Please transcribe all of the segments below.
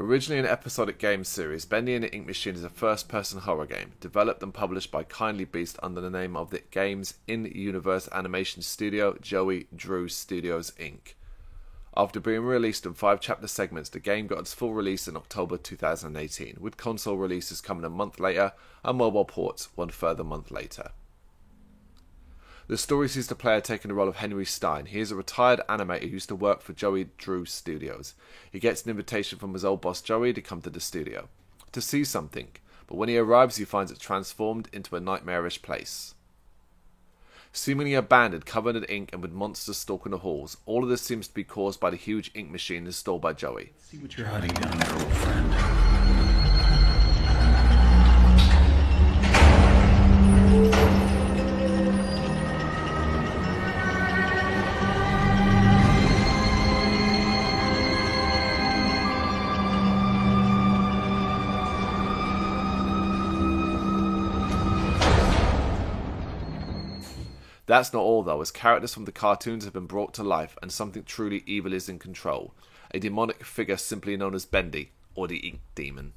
Originally an episodic game series, Bendy and the Ink Machine is a first-person horror game, developed and published by Kindly Beast under the name of the game's in-universe animation studio, Joey Drew Studios, Inc. After being released in 5 chapter segments, the game got its full release in October 2018, with console releases coming a month later and mobile ports 1 further month later. The story sees the player taking the role of Henry Stein. He is a retired animator who used to work for Joey Drew Studios. He gets an invitation from his old boss Joey to come to the studio to see something, but when he arrives he finds it transformed into a nightmarish place. Seemingly abandoned, covered in ink and with monsters stalking the halls, all of this seems to be caused by the huge ink machine installed by Joey. See what you're hiding down there, old friend. That's not all though, as characters from the cartoons have been brought to life and something truly evil is in control. A demonic figure simply known as Bendy, or the Ink Demon.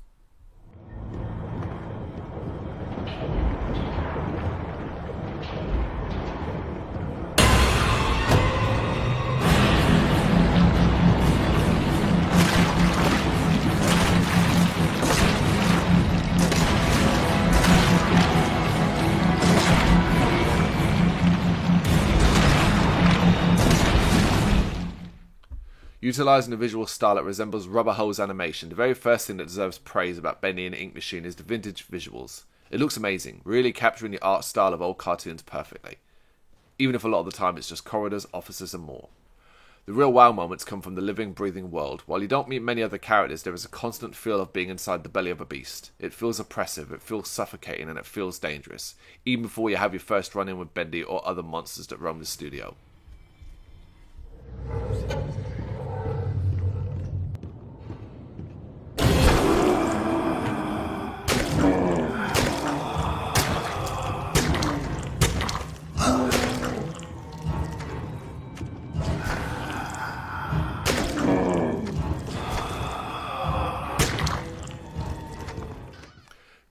Utilising a visual style that resembles rubber hose animation, the very first thing that deserves praise about Bendy and the Ink Machine is the vintage visuals. It looks amazing, really capturing the art style of old cartoons perfectly. Even if a lot of the time it's just corridors, offices and more. The real wow moments come from the living, breathing world. While you don't meet many other characters, there is a constant feel of being inside the belly of a beast. It feels oppressive, it feels suffocating and it feels dangerous, even before you have your first run-in with Bendy or other monsters that roam the studio.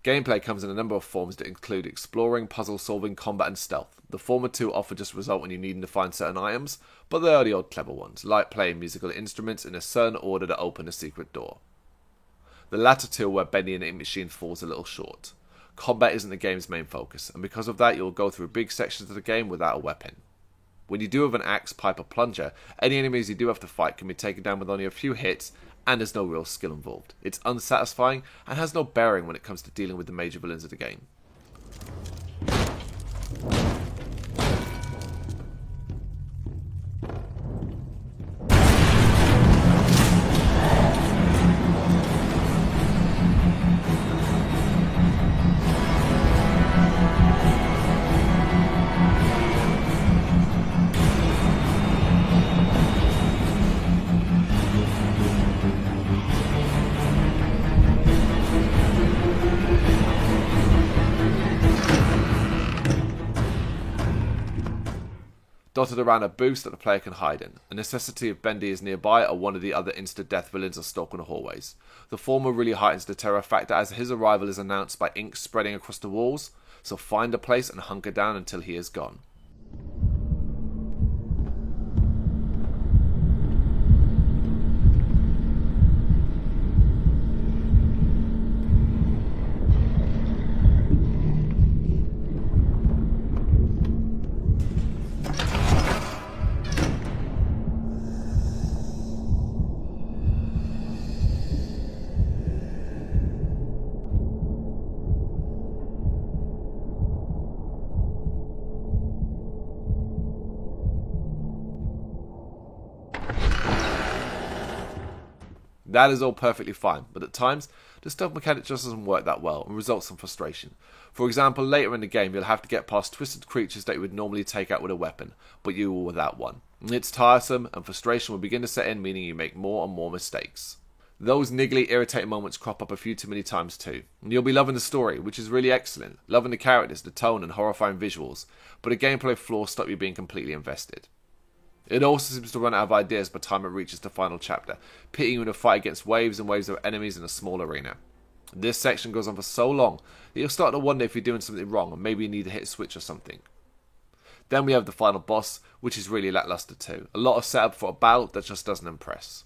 Gameplay comes in a number of forms that include exploring, puzzle solving, combat and stealth. The former two often just result when you need to find certain items, but they are the odd clever ones, like playing musical instruments in a certain order to open a secret door. The latter two are where Bendy and the Ink Machine falls a little short. Combat isn't the game's main focus, and because of that you'll go through big sections of the game without a weapon. When you do have an axe, pipe or plunger, any enemies you do have to fight can be taken down with only a few hits, and there's no real skill involved. It's unsatisfying and has no bearing when it comes to dealing with the major villains of the game. Dotted around are booths that the player can hide in. A necessity if Bendy is nearby or one of the other insta-death villains are stalking the hallways. The former really heightens the terror factor as his arrival is announced by ink spreading across the walls, so find a place and hunker down until he is gone. That is all perfectly fine, but at times, the stealth mechanic just doesn't work that well and results in frustration. For example, later in the game you'll have to get past twisted creatures that you would normally take out with a weapon, but you will without one. It's tiresome, and frustration will begin to set in, meaning you make more and more mistakes. Those niggly, irritating moments crop up a few too many times too. And you'll be loving the story, which is really excellent, loving the characters, the tone and horrifying visuals, but a gameplay flaw stop you being completely invested. It also seems to run out of ideas by the time it reaches the final chapter, pitting you in a fight against waves and waves of enemies in a small arena. This section goes on for so long that you'll start to wonder if you're doing something wrong, and maybe you need to hit a switch or something. Then we have the final boss, which is really lackluster too. A lot of setup for a battle that just doesn't impress.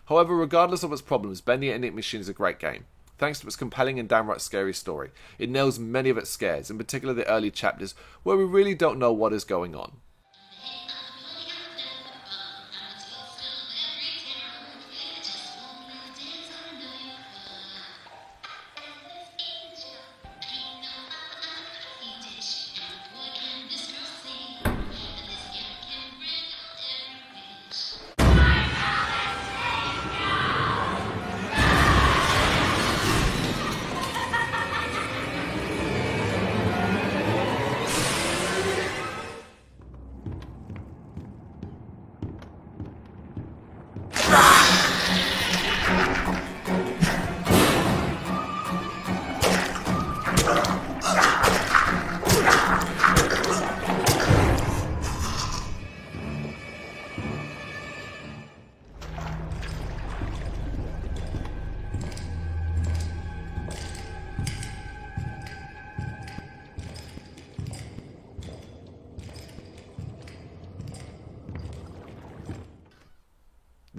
However, regardless of its problems, Bendy and Ink Machine is a great game. Thanks to its compelling and downright scary story, it nails many of its scares, in particular the early chapters where we really don't know what is going on.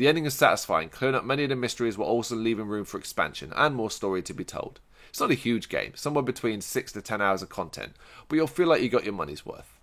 The ending is satisfying, clearing up many of the mysteries while also leaving room for expansion and more story to be told. It's not a huge game, somewhere between 6 to 10 hours of content, but you'll feel like you got your money's worth.